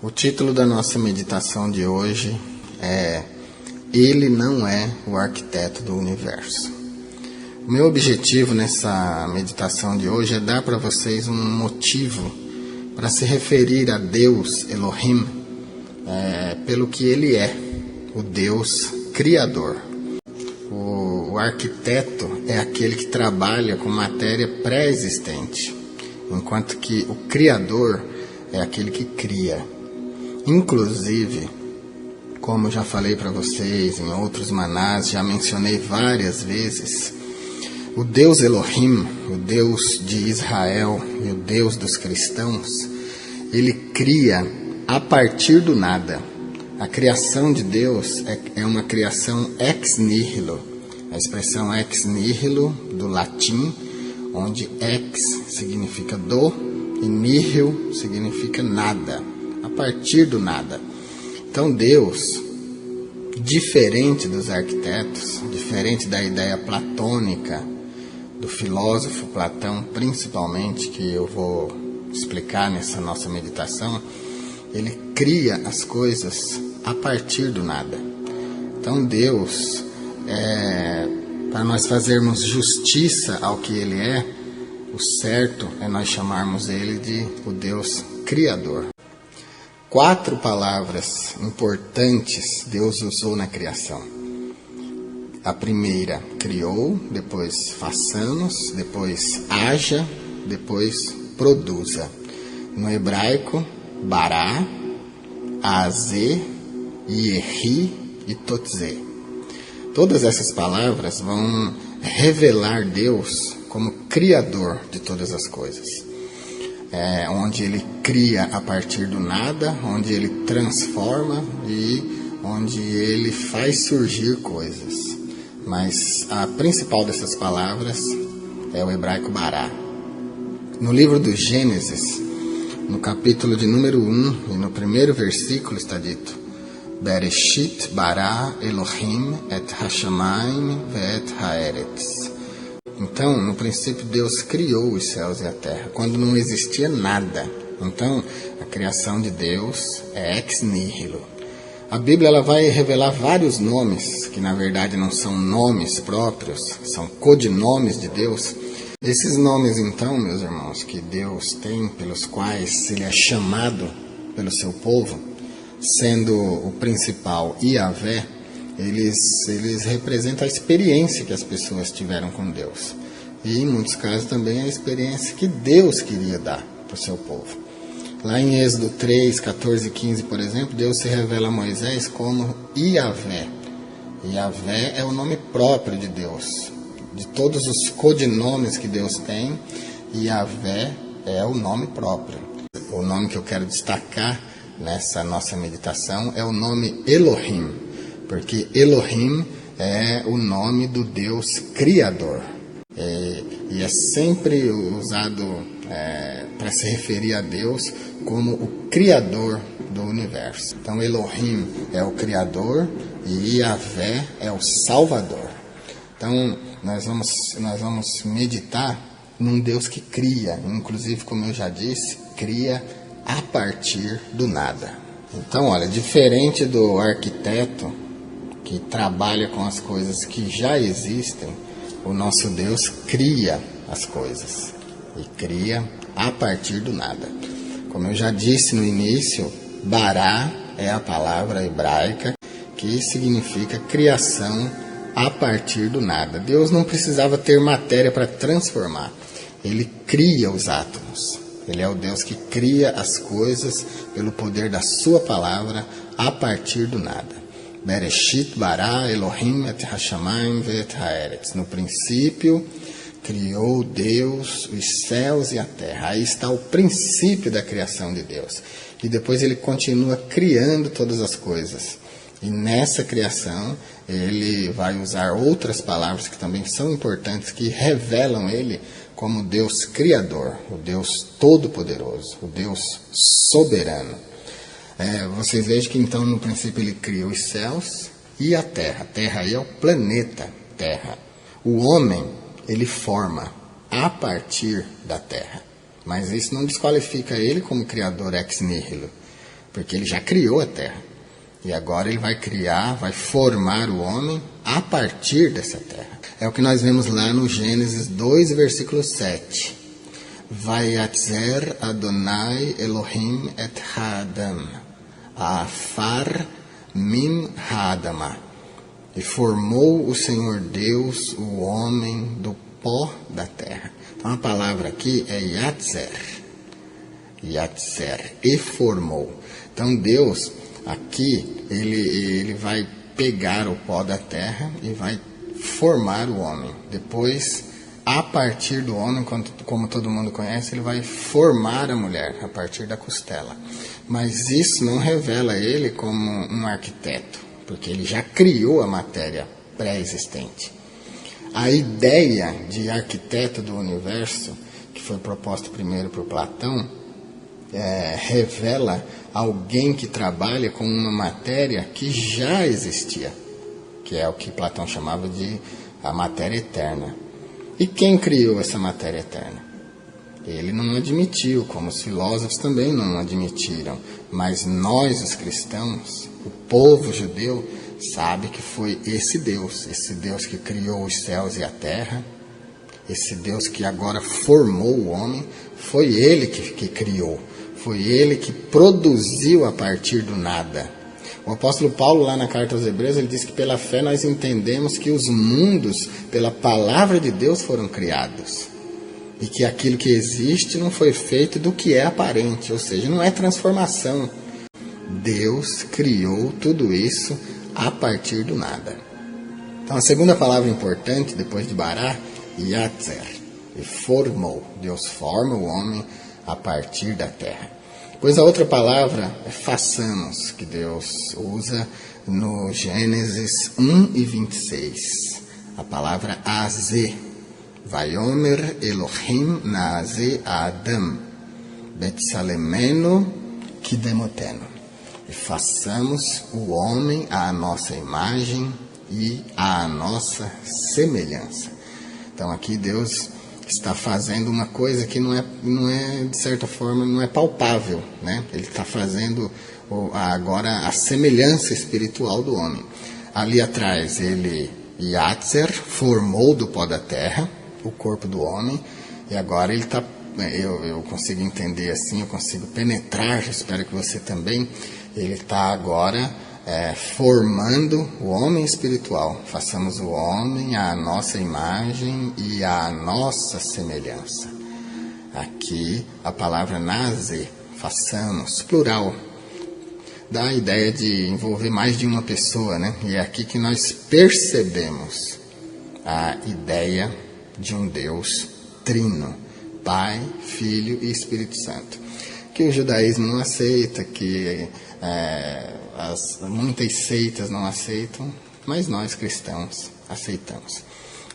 O título da nossa meditação de hoje é Ele não é o arquiteto do universo. O meu objetivo nessa meditação de hoje é dar para vocês um motivo para se referir a Deus, Elohim, pelo que Ele é, o Deus Criador. O arquiteto é aquele que trabalha com matéria pré-existente, enquanto que o Criador é aquele que cria. Inclusive, como já falei para vocês em outros manás, já mencionei várias vezes, o Deus Elohim, o Deus de Israel e o Deus dos cristãos, ele cria a partir do nada. A criação de Deus é uma criação ex nihilo. A expressão ex nihilo, do latim, onde ex significa do e nihil significa nada. A partir do nada. Então Deus, diferente dos arquitetos, diferente da ideia platônica, do filósofo Platão principalmente, que eu vou explicar nessa nossa meditação, ele cria as coisas a partir do nada. Então Deus, para nós fazermos justiça ao que ele é, o certo é nós chamarmos ele de o Deus Criador. 4 palavras importantes Deus usou na criação. A primeira, criou, depois façamos, depois haja, depois produza. No hebraico, bará, azê, yehi e totzê. Todas essas palavras vão revelar Deus como criador de todas as coisas. Onde ele cria a partir do nada, onde ele transforma e onde ele faz surgir coisas. Mas a principal dessas palavras é o hebraico bará. No livro do Gênesis, no capítulo de número 1 e no primeiro versículo está dito: Bereshit bara Elohim et hashamayim ve'et haaretz. Então, no princípio, Deus criou os céus e a terra, quando não existia nada. Então, a criação de Deus é ex nihilo. A Bíblia ela vai revelar vários nomes, que na verdade não são nomes próprios, são codinomes de Deus. Esses nomes, então, meus irmãos, que Deus tem, pelos quais ele é chamado pelo seu povo, sendo o principal Yahvé, eles representam a experiência que as pessoas tiveram com Deus. E, em muitos casos, também a experiência que Deus queria dar para o seu povo. Lá em Êxodo 3, 14 e 15, por exemplo, Deus se revela a Moisés como Yahvé. Yahvé é o nome próprio de Deus. De todos os codinomes que Deus tem, Yahvé é o nome próprio. O nome que eu quero destacar nessa nossa meditação é o nome Elohim. Porque Elohim é o nome do Deus Criador. E é sempre usado para se referir a Deus como o Criador do universo. Então Elohim é o Criador e Yahvé é o Salvador. Então nós vamos meditar num Deus que cria, inclusive, como eu já disse, cria a partir do nada. Então, olha, diferente do arquiteto que trabalha com as coisas que já existem, o nosso Deus cria as coisas e cria a partir do nada. Como eu já disse no início, bará é a palavra hebraica que significa criação a partir do nada. Deus não precisava ter matéria para transformar, ele cria os átomos. Ele é o Deus que cria as coisas pelo poder da sua palavra a partir do nada. Bereshit bara Elohim et hashamayim ve'et haaretz. No princípio, criou Deus os céus e a terra. Aí está o princípio da criação de Deus. E depois ele continua criando todas as coisas. E nessa criação, ele vai usar outras palavras que também são importantes, que revelam ele como Deus Criador, o Deus Todo-Poderoso, o Deus Soberano. Vocês vejam que então no princípio ele cria os céus e a terra. A terra aí é o planeta Terra. O homem, ele forma a partir da terra. Mas isso não desqualifica ele como criador ex nihilo. porque ele já criou a terra. E agora ele vai criar, vai formar o homem a partir dessa terra. É o que nós vemos lá no Gênesis 2, versículo 7. Vayatzer Adonai Elohim et Haadam, Afar min Haadama. E formou o Senhor Deus o homem do pó da terra. Então a palavra aqui é Yatzer. Yatzer, e formou. Então Deus, aqui, ele vai pegar o pó da terra e vai formar o homem. Depois, a partir do homem, como todo mundo conhece, ele vai formar a mulher a partir da costela. Mas isso não revela ele como um arquiteto, porque ele já criou a matéria pré-existente. A ideia de arquiteto do universo, que foi proposta primeiro por Platão, revela alguém que trabalha com uma matéria que já existia, que é o que Platão chamava de a matéria eterna. E quem criou essa matéria eterna? Ele não admitiu, como os filósofos também não admitiram, mas nós, os cristãos, o povo judeu, sabe que foi esse Deus que criou os céus e a terra, esse Deus que agora formou o homem, foi ele que criou. Foi ele que produziu a partir do nada. O apóstolo Paulo, lá na carta aos Hebreus, ele diz que pela fé nós entendemos que os mundos, pela palavra de Deus, foram criados. E que aquilo que existe não foi feito do que é aparente, ou seja, não é transformação. Deus criou tudo isso a partir do nada. Então a segunda palavra importante, depois de Bará, Yatzer, e formou. Deus forma o homem a partir da terra. Pois a outra palavra é façamos, que Deus usa no Gênesis 1 e 26. A palavra azê. Vayomer Elohim naazê Adam, betsalemeno kidemoteno. E façamos o homem à nossa imagem e à nossa semelhança. Então aqui Deus está fazendo uma coisa que não é de certa forma, não é palpável, né? Ele está fazendo agora a semelhança espiritual do homem. Ali atrás, ele, Yatzer, formou do pó da terra o corpo do homem, e agora ele está, eu consigo entender assim, eu consigo penetrar, espero que você também, ele está agora formando o homem espiritual. Façamos o homem à nossa imagem e à nossa semelhança. Aqui a palavra naze, façamos, plural, dá a ideia de envolver mais de uma pessoa, né? E é aqui que nós percebemos a ideia de um Deus trino, Pai, Filho e Espírito Santo, que o judaísmo não aceita, que muitas seitas não aceitam, mas nós cristãos aceitamos.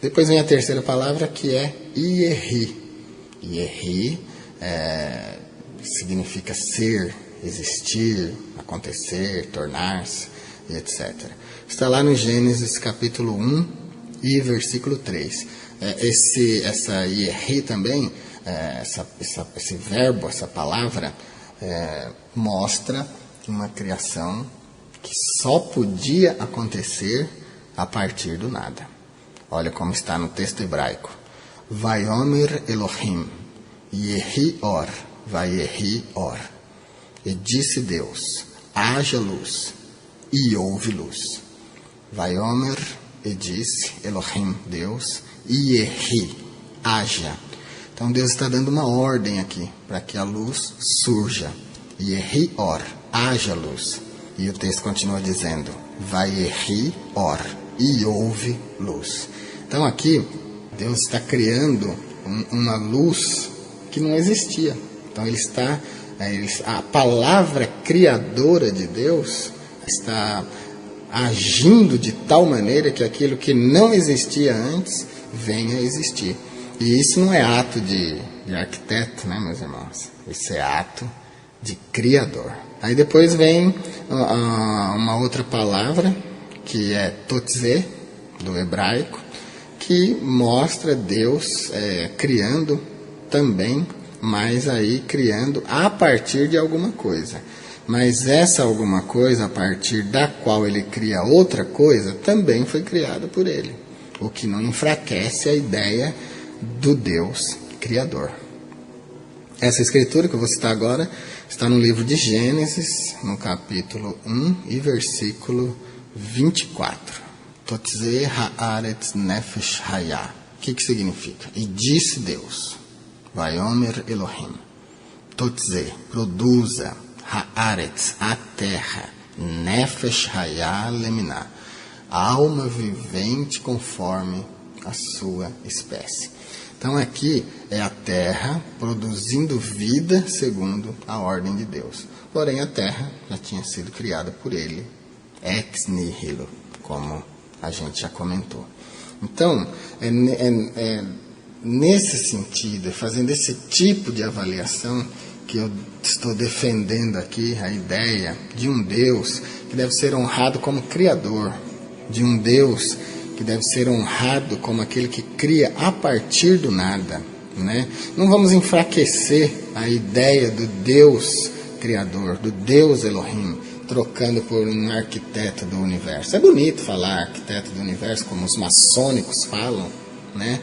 Depois vem a terceira palavra, que é Ierri. Ierri significa ser, existir, acontecer, tornar-se, etc. Está lá no Gênesis capítulo 1 e versículo 3. Essa Ierri também, esse verbo, essa palavra, mostra uma criação que só podia acontecer a partir do nada. Olha como está no texto hebraico. Vayomer Elohim, Yehi Or, Vayehi Or. E disse Deus, haja luz, e houve luz. Vayomer, e disse Elohim, Deus, Yehi, haja. Então Deus está dando uma ordem aqui, para que a luz surja. Yehi Or, haja luz. E o texto continua dizendo, Vayehi Or, e houve luz. Então aqui, Deus está criando uma luz que não existia. Então ele está, a palavra criadora de Deus está agindo de tal maneira que aquilo que não existia antes venha a existir. E isso não é ato de arquiteto, né, meus irmãos? Isso é ato de criador. Aí depois vem uma outra palavra, que é totzé, do hebraico, que mostra Deus criando também, mas aí criando a partir de alguma coisa. Mas essa alguma coisa, a partir da qual ele cria outra coisa, também foi criada por ele. O que não enfraquece a ideia do Deus Criador. Essa escritura que eu vou citar agora está no livro de Gênesis, no capítulo 1 e versículo 24. Totze haaretz nefesh hayah. O que significa? E disse Deus, Vayomer Elohim, Totze, produza, haaretz, a terra, nefesh hayah leminá, alma vivente conforme a sua espécie. Então aqui é a terra produzindo vida segundo a ordem de Deus. Porém a terra já tinha sido criada por ele, ex nihilo, como a gente já comentou. Então, nesse sentido, fazendo esse tipo de avaliação, que eu estou defendendo aqui a ideia de um Deus que deve ser honrado como Criador, de um Deus que deve ser honrado como aquele que cria a partir do nada, né? Não vamos enfraquecer a ideia do Deus Criador, do Deus Elohim, trocando por um arquiteto do universo. É bonito falar arquiteto do universo, como os maçônicos falam, né?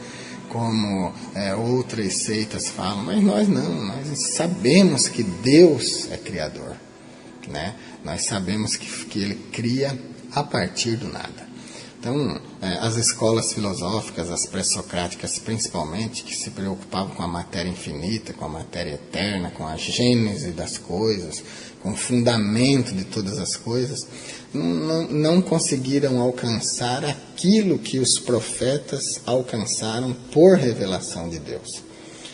Como outras seitas falam, mas nós não, nós sabemos que Deus é Criador, né? Nós sabemos que Ele cria a partir do nada. Então, as escolas filosóficas, as pré-socráticas principalmente, que se preocupavam com a matéria infinita, com a matéria eterna, com a gênese das coisas, com o fundamento de todas as coisas, não conseguiram alcançar aquilo que os profetas alcançaram por revelação de Deus.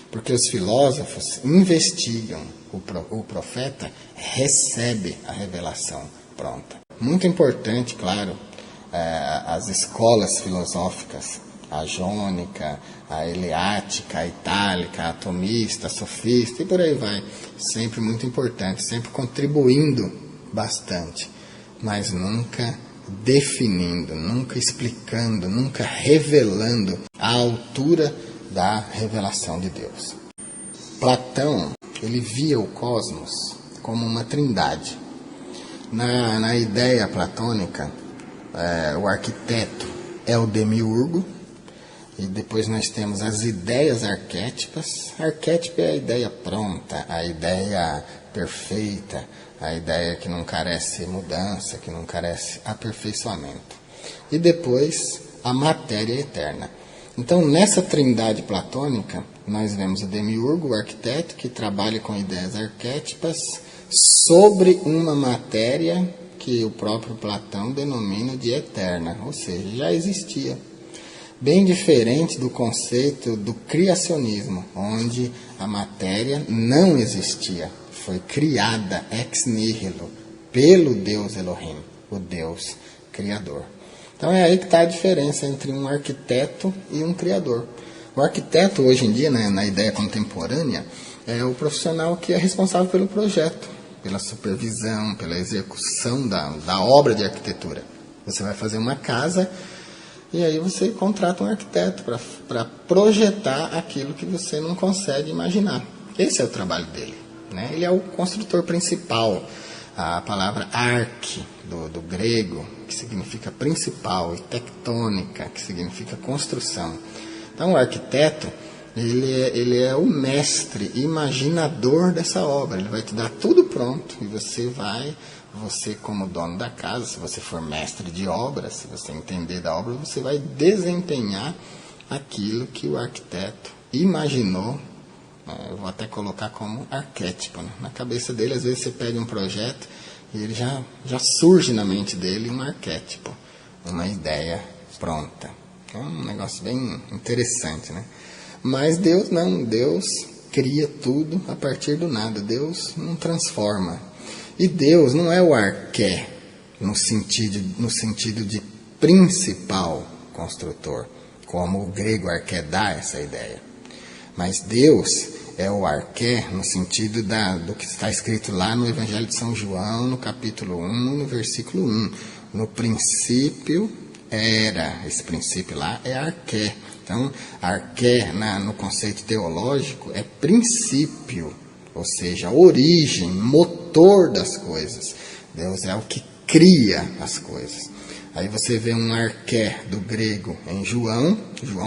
Porque os filósofos investigam, o profeta recebe a revelação pronta. Muito importante, claro, as escolas filosóficas, a jônica, a eleática, a itálica, a atomista, a sofista e por aí vai. Sempre muito importante, sempre contribuindo bastante, mas nunca definindo, nunca explicando, nunca revelando a altura da revelação de Deus. Platão, ele via o cosmos como uma trindade. Na ideia platônica, o arquiteto é o demiurgo, e depois nós temos as ideias arquétipas. Arquétipo é a ideia pronta, a ideia perfeita, a ideia que não carece mudança, que não carece aperfeiçoamento. E depois a matéria eterna. Então, nessa trindade platônica, nós vemos o demiurgo, o arquiteto, que trabalha com ideias arquétipas sobre uma matéria que o próprio Platão denomina de eterna, ou seja, já existia. Bem diferente do conceito do criacionismo, onde a matéria não existia, foi criada ex nihilo pelo Deus Elohim, o Deus Criador. Então é aí que está a diferença entre um arquiteto e um criador. O arquiteto, hoje em dia, né, na ideia contemporânea, é o profissional que é responsável pelo projeto, pela supervisão, pela execução da obra de arquitetura. Você vai fazer uma casa e aí você contrata um arquiteto para projetar aquilo que você não consegue imaginar. Esse é o trabalho dele, né? Ele é o construtor principal. A palavra arque, do grego, que significa principal, e tectônica, que significa construção. Então, o arquiteto, ele é o mestre, imaginador dessa obra. Ele vai te dar tudo pronto e você como dono da casa, se você for mestre de obra, se você entender da obra, você vai desempenhar aquilo que o arquiteto imaginou. Eu vou até colocar como arquétipo, né? Na cabeça dele, às vezes você pega um projeto e ele já surge na mente dele um arquétipo, uma ideia pronta. É um negócio bem interessante, né? Mas Deus não, Deus cria tudo a partir do nada, Deus não transforma. E Deus não é o arqué, no sentido de principal construtor, como o grego arqué dá essa ideia. Mas Deus é o arqué no sentido do que está escrito lá no Evangelho de São João, no capítulo 1, no versículo 1. No princípio era, esse princípio lá é arqué. Então, arqué no conceito teológico é princípio, ou seja, origem, motor autor das coisas. Deus é o que cria as coisas. Aí você vê um arqué do grego em João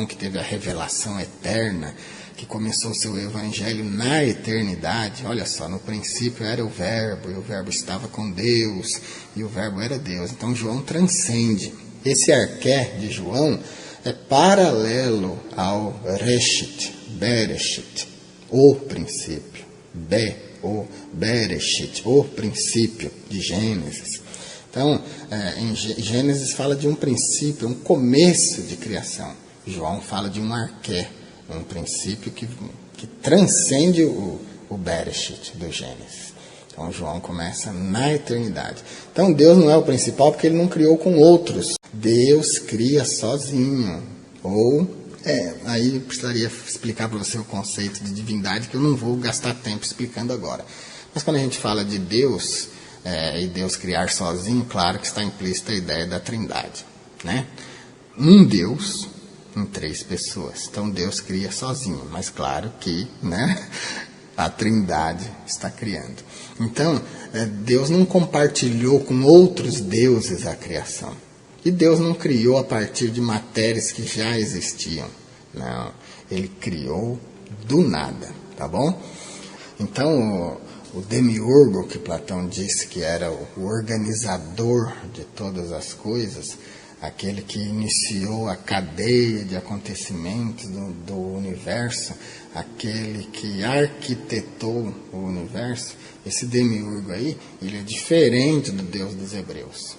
que teve a revelação eterna, que começou o seu evangelho na eternidade. Olha só, no princípio era o verbo, e o verbo estava com Deus, e o verbo era Deus. Então João transcende. Esse arqué de João é paralelo ao Reshit, Bereshit, o princípio, Bereshit, o princípio de Gênesis. Então, em Gênesis fala de um princípio, um começo de criação. João fala de um arqué, um princípio que transcende o Bereshit do Gênesis. Então, João começa na eternidade. Então, Deus não é o principal porque ele não criou com outros. Deus cria sozinho. Aí eu precisaria explicar para você o conceito de divindade, que eu não vou gastar tempo explicando agora. Mas quando a gente fala de Deus, e Deus criar sozinho, claro que está implícita a ideia da trindade, né? Um Deus em 3 pessoas. Então Deus cria sozinho, mas claro que, né, a trindade está criando. Então, Deus não compartilhou com outros deuses a criação. E Deus não criou a partir de matérias que já existiam. Não, ele criou do nada, tá bom? Então, o demiurgo que Platão disse que era o organizador de todas as coisas, aquele que iniciou a cadeia de acontecimentos do universo, aquele que arquitetou o universo, esse demiurgo aí, ele é diferente do Deus dos Hebreus.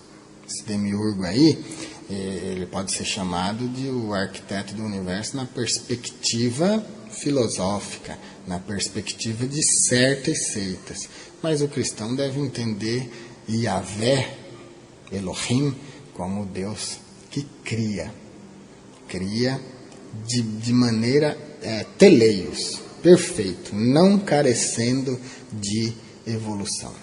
Esse demiurgo aí, ele pode ser chamado de o arquiteto do universo na perspectiva filosófica, na perspectiva de certas seitas. Mas o cristão deve entender Yahvé, Elohim, como Deus que cria de maneira teleios, perfeito, não carecendo de evolução.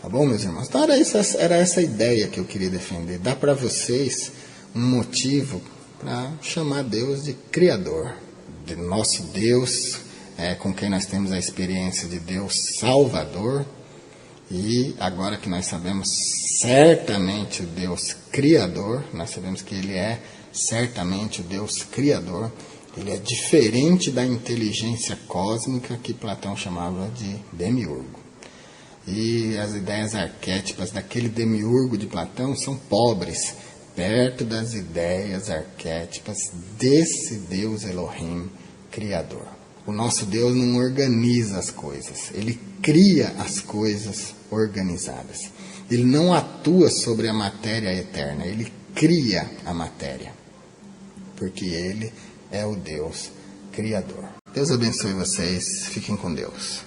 Tá bom, meus irmãos? Então era essa ideia que eu queria defender. Dá para vocês um motivo para chamar Deus de Criador, de nosso Deus, com quem nós temos a experiência de Deus Salvador. E agora que nós sabemos certamente o Deus Criador, nós sabemos que Ele é certamente o Deus Criador, Ele é diferente da inteligência cósmica que Platão chamava de demiurgo. E as ideias arquétipas daquele demiurgo de Platão são pobres, perto das ideias arquétipas desse Deus Elohim Criador. O nosso Deus não organiza as coisas, Ele cria as coisas organizadas. Ele não atua sobre a matéria eterna, Ele cria a matéria, porque Ele é o Deus Criador. Deus abençoe vocês, fiquem com Deus.